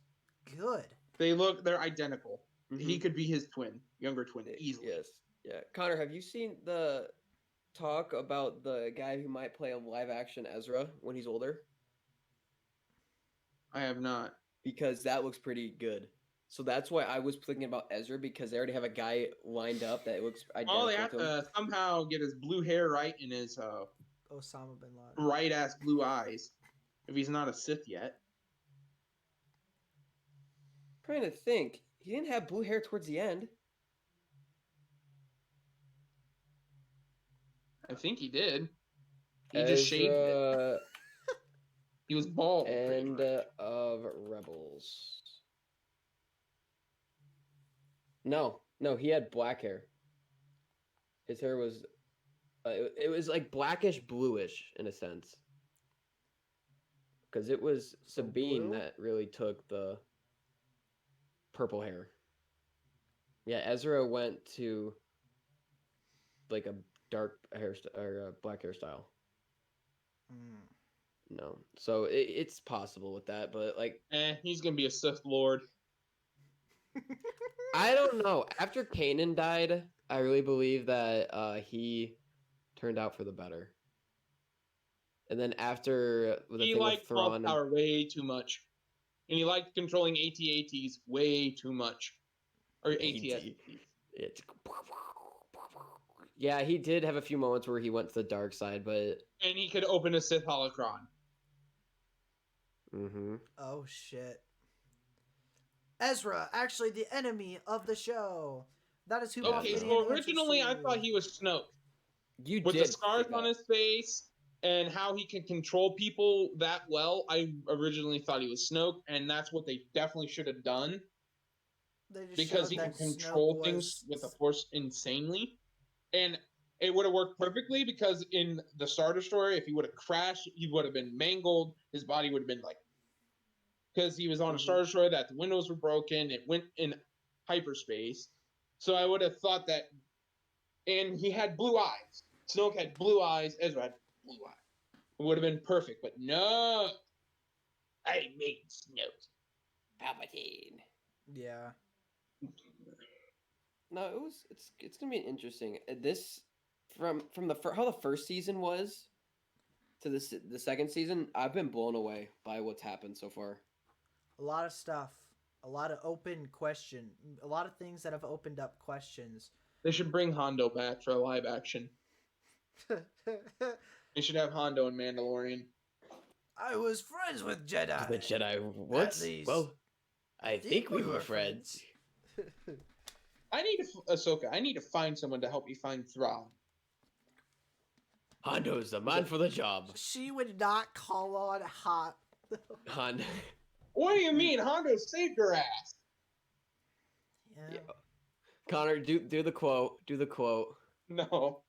good. they're identical. He Mhm. could be his twin, younger twin, easily. Yes. Yeah. Connor, have you seen the talk about the guy who might play a live action Ezra when he's older? I have not. Because that looks pretty good. So that's why I was thinking about Ezra, because they already have a guy lined up that looks identical Oh, they have to him. to somehow get his blue hair right and his Osama bin Laden. bright ass blue eyes. If he's not a Sith yet. Trying to think. He didn't have blue hair towards the end. I think he did. He just shaved it. Ezra He was bald. pretty End much. of Rebels. No, he had black hair. His hair was, it was like blackish bluish in a sense. Because it was Sabine blue? that really took the purple hair. Yeah, Ezra went to like a dark hairstyle or a black hairstyle. Mm. No, so it's possible with that, but like He's gonna be a Sith Lord. I don't know. After Kanan died, I really believe that he turned out for the better. And then after the He thing with liked Thrawn Thrawn, power way too much, and he liked controlling AT-ATs way too much, or ATS. it's yeah, he did have a few moments where he went to the dark side, but And he could open a Sith holocron. mm-hmm. Oh shit. Ezra, actually the enemy of the show. That is who Moff Okay, Gideon so answers originally I to. thought he was Snoke. You With did the scars think on that. his face and how he can control people that well, I originally thought he was Snoke, and that's what they definitely should have done. They just because showed he can that Snoke control was things with the Force insanely, and it would have worked perfectly because in the Star Destroyer, if he would have crashed, he would have been mangled. His body would have been like, because he was on a Star Destroyer that the windows were broken. It went in hyperspace, so I would have thought that. And he had blue eyes. Snoke had blue eyes. Ezra had blue eyes. It would have been perfect, but no. I made Snoke Palpatine. yeah. No, it's gonna be interesting. This from how the first season was to the second season, I've been blown away by what's happened so far. A lot of stuff, a lot of open question, a lot of things that have opened up questions. They should bring Hondo back for a live action. They should have Hondo in Mandalorian. I was friends with Jedi. The Jedi, what? least, Well, I think we were friends. I need Ahsoka. I need to find someone to help me find Thrawn. Hondo's the man for the job. She would not call on hot. Hondo. What do you mean? Hondo saved her ass. Yeah. Connor, do the quote. Do the quote. No,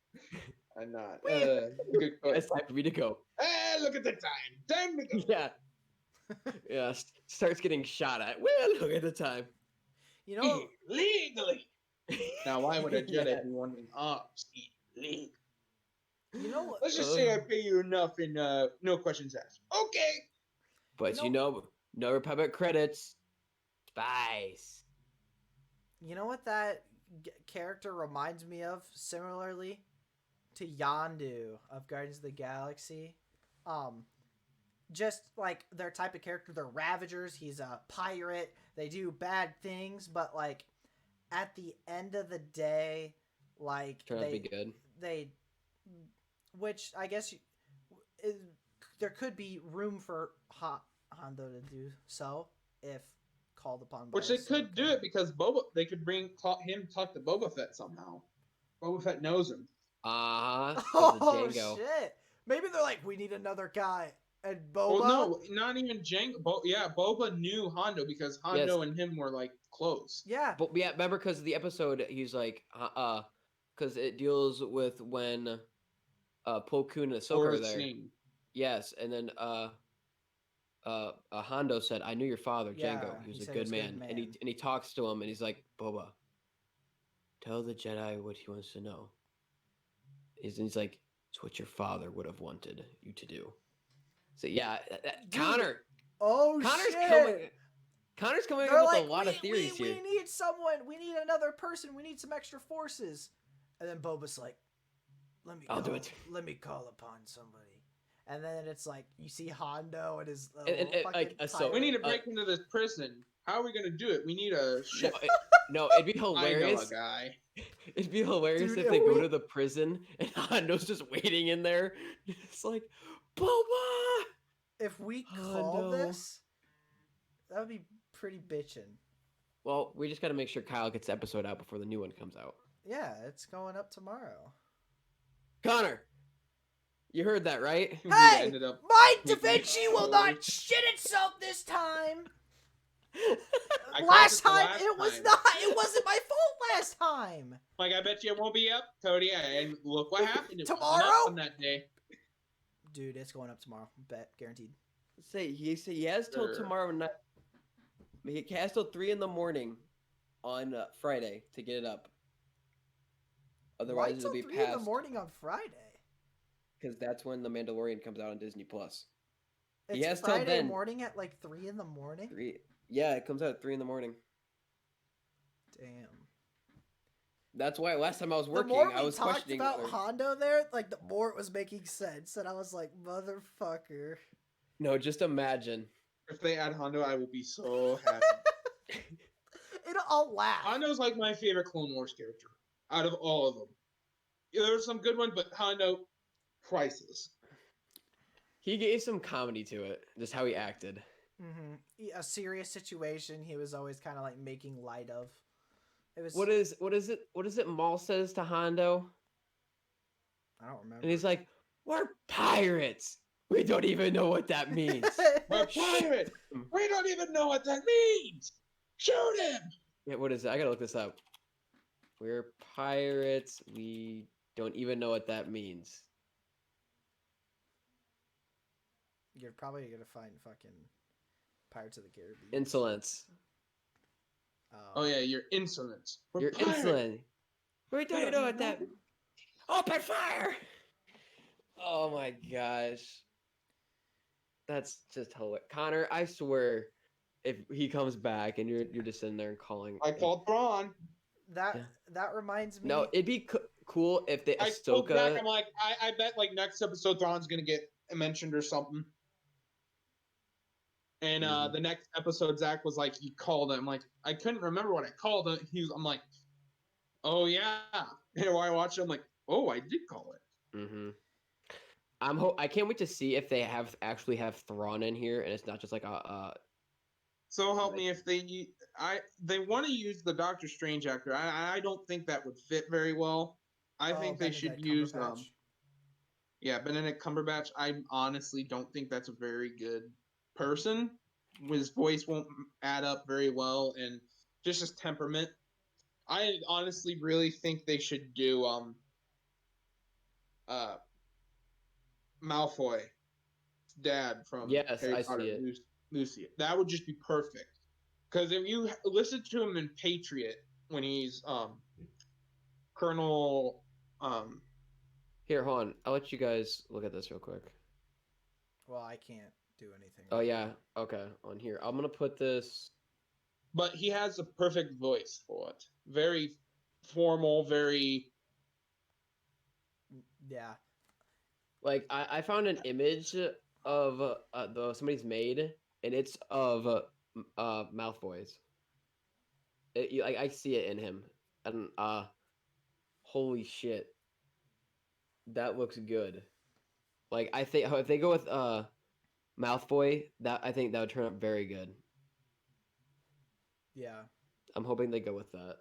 I'm not. Good quote. It's time for me to go. Hey, look at the time. Time to go. Yeah. Yeah. Starts getting shot at. Well, look at the time. You know, Illegally. Now, why would a Jedi Yeah. be wanting arms? Illegal. you know what? Let's just say I pay you enough and no questions asked. Okay. But no Republic credits. Spice. You know what that character reminds me of similarly to Yondu of Guardians of the Galaxy. Just like their type of character, they're Ravagers. He's a pirate. They do bad things, but like at the end of the day, like Turn out to be good. which I guess there could be room for Hondo to do so if called upon. By Which they could do it because they could talk to Boba Fett somehow. Boba Fett knows him. Oh shit! Maybe they're like, we need another guy, and Boba. Well, no, not even Jango. Boba knew Hondo because Hondo and him were like close. Yeah. But yeah, remember because the episode he's like, because it deals with when, Plo Koon and Ahsoka are there. Sing. Yes, and then Hondo said, "I knew your father, Yeah, Jango. He was he a said good he was a man." good And he man. and he talks to him, and he's like, "Boba, tell the Jedi what he wants to know." He's like, "It's what your father would have wanted you to do." So yeah, Dude, Connor. Oh Connor's shit! Connor's coming They're up like, with a lot of theories we here. need someone. We need another person. We need some extra forces. And then Boba's like, I'll do it. Let me call upon somebody. And then it's like you see Hondo and his And, fucking so pirate. We need to break into this prison. How are we gonna do it? We need a ship. No, it'd be I know hilarious. a guy. It'd be hilarious Dude, if if they go we- to the prison and Hondo's just waiting in there. It's like, Boba! If we call Hondo. this, that would be pretty bitchin'. Well, we just gotta make sure Kyle gets the episode out before the new one comes out. Yeah, it's going up tomorrow. Connor! You heard that, right? We Hey! ended up My Da making Vinci will not stories. shit itself this time. I called Last the time last it was time. not. It wasn't my fault last time. Like, I bet you it won't be up, Cody. And look what happened. It wasn't Tomorrow? up on that day. Dude, it's going up tomorrow. Bet, guaranteed. He has till Sure. tomorrow night. He has till 3 in the morning on Friday to get it up. Why Otherwise, till it'll be 3 in the past. morning on Friday? Because that's when The Mandalorian comes out on Disney Plus. It's He has till Friday then. morning at like 3 in the morning. 3. Yeah, it comes out at 3 in the morning. Damn. That's why last time I was working, the more we I was talked questioning. about whether- Hondo there, like the more it was making sense, and I was like, motherfucker. No, just imagine. If they add Hondo, I will be so happy. I'll laugh. Hondo's like my favorite Clone Wars character out of all of them. Yeah, there were some good ones, but Hondo, priceless. He gave some comedy to it, just how he acted. A serious situation, he was always kind of like making light of. It was. What is it Maul says to Hondo? I don't remember. And he's like, "We're pirates. We don't even know what that means." We're pirate. We don't even know what that means. Shoot him. Yeah, what is it? I gotta look this up. We're pirates. We don't even know what that means. You're probably gonna find fucking Pirates of the Caribbean. Insolence. Oh yeah, your insolence. We're You're pirates. insolent. We don't know what that. Open fire! Oh my gosh. That's just hilarious. Connor, I swear, if he comes back and you're just sitting there and calling. I called Thrawn. That Yeah. that reminds me. No, it'd be cool if the I told Zach, Ahsoka. I'm like, I bet like next episode Thrawn's gonna get mentioned or something. And Mhm. the next episode, Zach was like, he called it. I'm like, I couldn't remember what I called it. I'm like, oh yeah. And while I watched it, I'm like, oh, I did call it. Mm-hmm. I can't wait to see if they actually have Thrawn in here, and it's not just like a. So help me if they want to use the Doctor Strange actor. I don't think that would fit very well. I think they should Benedict use Cumberbatch. yeah, Benedict Cumberbatch. I honestly don't think that's a very good person. His voice won't add up very well, and just his temperament. I honestly really think they should do uh Malfoy, dad from Yes, Harry I Potter, see it. Lucy. That would just be perfect. Because if you listen to him in Patriot when he's Colonel Here, hold on. I'll let you guys look at this real quick. Well, I can't do anything. Oh right yeah, now. okay. On here, I'm gonna put this. but he has the perfect voice for it. Very formal, very Yeah. Like I found an image of somebody's made, and it's of Malfoy's. I see it in him, and holy shit, that looks good. Like I think if they go with Malfoy, that I think that would turn out very good. Yeah. I'm hoping they go with that.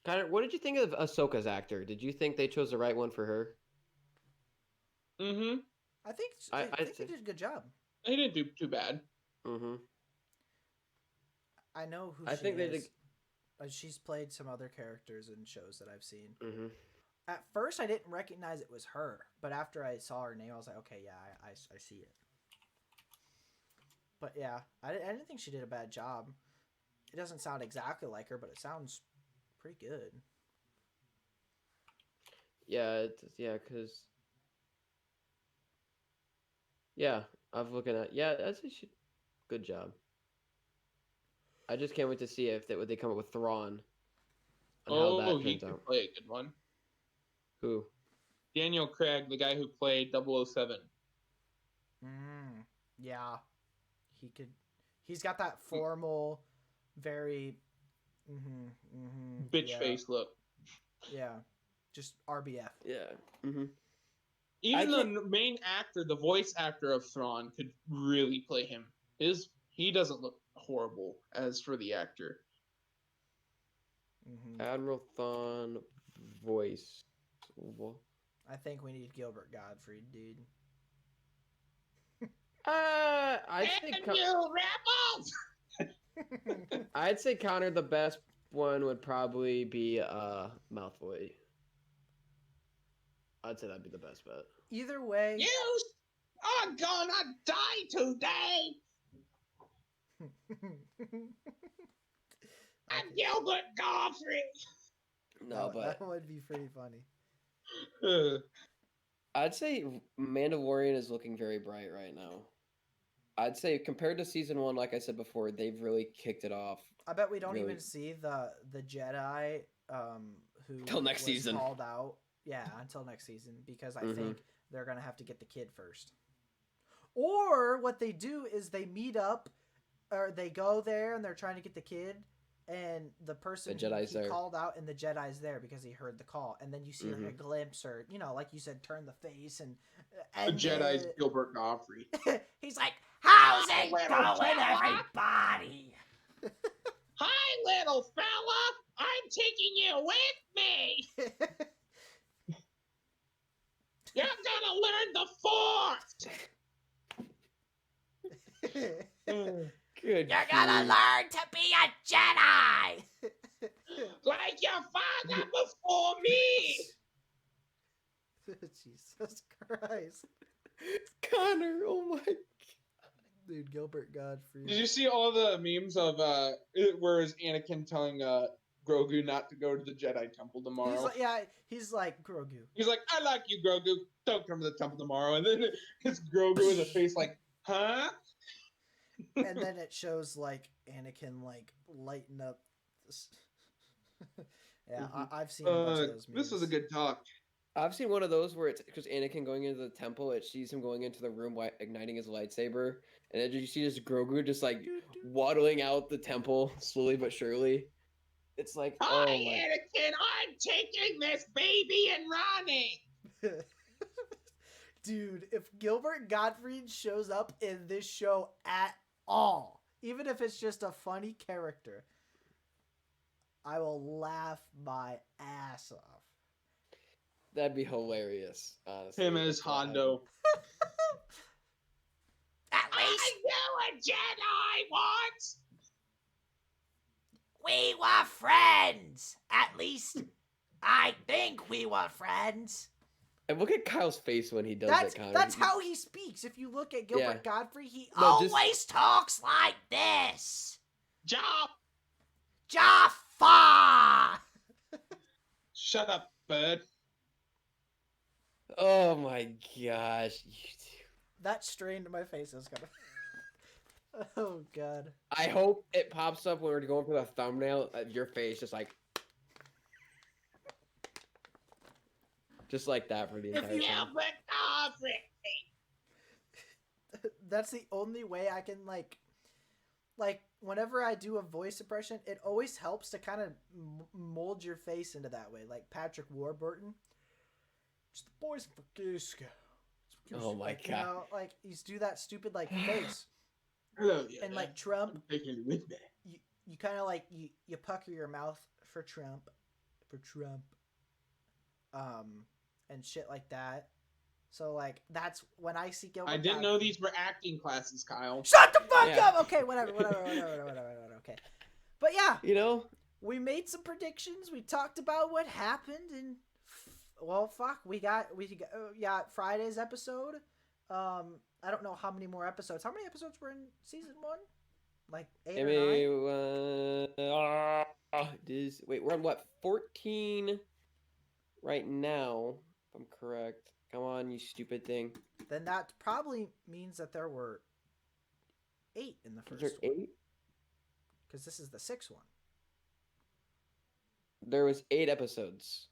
Connor, what did you think of Ahsoka's actor? Did you think they chose the right one for her? mm-hmm. I think I think they did a good job. He didn't do too bad. Mm-hmm. I know who I she think they is. did. She's played some other characters in shows that I've seen. Mm-hmm. At first, I didn't recognize it was her, but after I saw her name, I was like, okay, yeah, I see it. But yeah, I didn't think she did a bad job. It doesn't sound exactly like her, but it sounds pretty good. Yeah, cause yeah, I'm looking at that's a good job. I just can't wait to see if they come up with Thrawn and how Oh, that he turns could out. play a good one. Who? Daniel Craig, the guy who played 007. Yeah, he could. He's got that formal, very, Bitch yeah, face look. yeah, just RBF. Yeah. Mm-hmm. Even the main actor, the voice actor of Thrawn, could really play him. He doesn't look horrible as for the actor. Admiral Thrawn voice. I think we need Gilbert Gottfried, dude. I'd say you rebels! I'd say Connor, the best one would probably be Malfoy. I'd say that'd be the best bet. Either way, You are gonna die today! I'm Gilbert Gottfried! No, but that would be pretty funny. I'd say Mandalorian is looking very bright right now. I'd say compared to season 1, like I said before, they've really kicked it off. I bet we don't really. even see the Jedi who Till next was season. called out. Yeah, until next season, because I think they're gonna have to get the kid first. Or what they do is they meet up, or they go there and they're trying to get the kid, and the person The Jedi's he there. called out, and the Jedi's there because he heard the call, and then you see like a glimpse, or like you said, turn the face, and The Jedi's Gilbert Gottfried. he's like, "How's Hi, it little going, fella?" everybody?" Hi, little fella! I'm taking you with me! You're gonna learn the Force! Good. You're gonna grief. learn to be a Jedi. Like your father before me. Jesus Christ, Connor. Oh my. dude, Gilbert Godfrey. Did you see all the memes of where is Anakin telling Grogu not to go to the Jedi Temple tomorrow? He's like Grogu. He's like, I like you, Grogu. Don't come to the temple tomorrow. And then it's Grogu with a face like, huh? And then it shows like Anakin like lighten up. Yeah, I've seen a bunch of those memes. This was a good talk. I've seen one of those where it's because Anakin going into the temple. It sees him going into the room, igniting his lightsaber, and then you see this Grogu just like waddling out the temple slowly but surely. It's like, Hi, oh my. Anakin. I'm taking this baby and running. Dude, if Gilbert Gottfried shows up in this show at all, even if it's just a funny character, I will laugh my ass off. That'd be hilarious, honestly. Him as Hondo. At least I knew a Jedi once. we were friends. At least I think we were friends. And look at Kyle's face when he does That's it, Connor. that's how he speaks. If you look at Gilbert Godfrey, he No, just- always talks like this. Jaffa. Jaffa! Shut up, bird. Oh my gosh. That strained my face. I was gonna. Oh god. I hope it pops up when we're going for the thumbnail of your face, just like that for the entire time. That's the only way I can like whenever I do a voice impression, it always helps to kind of mold your face into that way, like Patrick Warburton. It's the boys for Gay Scouts. Oh my like, god! You know, like he's do that stupid like face, Hello, yeah. and like Trump, I'm taking you with me. you kind of like you pucker your mouth for Trump, and shit like that. So like that's when I see Gilbert. I didn't know these were acting classes, Kyle. Shut the fuck Yeah. up. Okay, whatever. Okay, but yeah, You know, we made some predictions. We talked about what happened, and well, fuck, we got Friday's episode. I don't know how many more episodes. How many episodes were in season 1? Like 8 or 9? Wait, we're on what, 14 right now, if I'm correct. Come on, you stupid thing. Then that probably means that there were 8 in the Is there first one. 8? Because this is the 6th one. There was 8 episodes,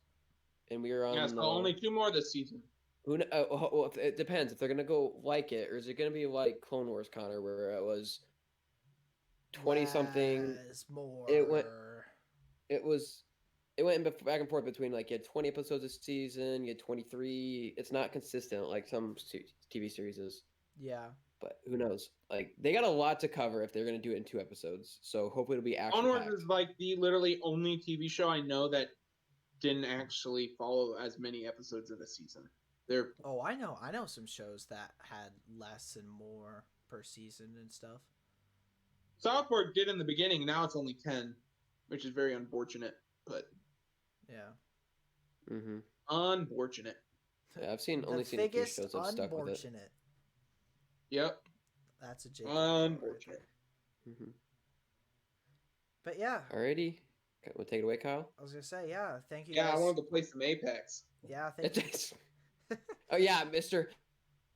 and we were on. Yeah, so only 2 more this season. Well, it depends if they're gonna go like it, or is it gonna be like Clone Wars, Connor, where it was 20 something. More. It went back and forth between like you had 20 episodes a season, you had 23. It's not consistent like some TV series is. Yeah. But who knows? Like they got a lot to cover if they're gonna do it in 2 episodes. So hopefully it'll be action Onward packed. is like the literally only TV show I know that didn't actually follow as many episodes in a season. They're Oh, I know some shows that had less and more per season and stuff. South Park did in the beginning. Now it's only 10, which is very unfortunate. But Yeah. Mm-hmm. unfortunate. Yeah, I've only seen a few shows that stuck with it. Unfortunate. Yep. That's a Jake. Unfortunate. Mm-hmm. But yeah, Alrighty, we'll take it away, Kyle. I was gonna say yeah. Thank you. Yeah, I guys. wanted to play some Apex. Yeah, thank you. Oh yeah, Mister.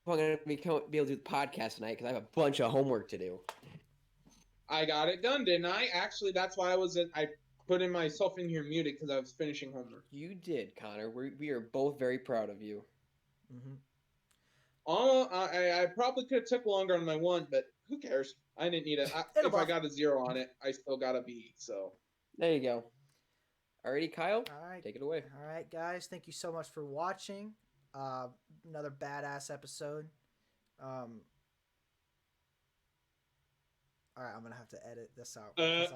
I'm gonna be able to do the podcast tonight because I have a bunch of homework to do. I got it done, didn't I? Actually, that's why I put in myself in here muted because I was finishing homework. You did, Connor. We are both very proud of you. Mm-hmm. I probably could have took longer on my one, but who cares? I didn't need it. If I got a 0 on it, I still got a B. So There you go. Alrighty, Kyle. All right. Take it away. All right, guys. Thank you so much for watching. Another badass episode. All right, I'm gonna have to edit this out. because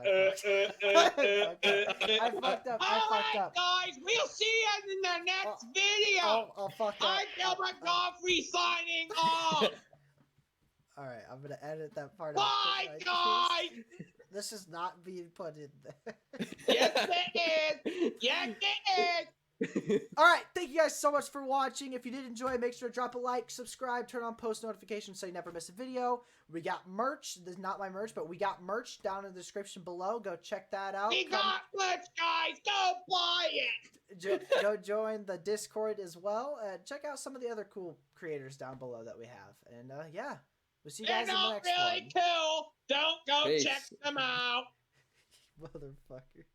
I fucked up. Guys, we'll see you in the next video. I'll fuck up. I'm Gilbert Godfrey signing off. All right, I'm gonna edit that part out. Bye, 'cause guys. This is not being put in there. Yes, it is. Yes, it is. All right, thank you guys so much for watching. If you did enjoy, make sure to drop a like, subscribe, turn on post notifications so you never miss a video. We got merch. This is not my merch, but we got merch down in the description below. Go check that out. We got merch, guys. Go buy it. Go join the Discord as well. Check out some of the other cool creators down below that we have. And yeah, we'll see you guys They're in the not next really one. cool. Don't go Peace. check them out. Motherfucker.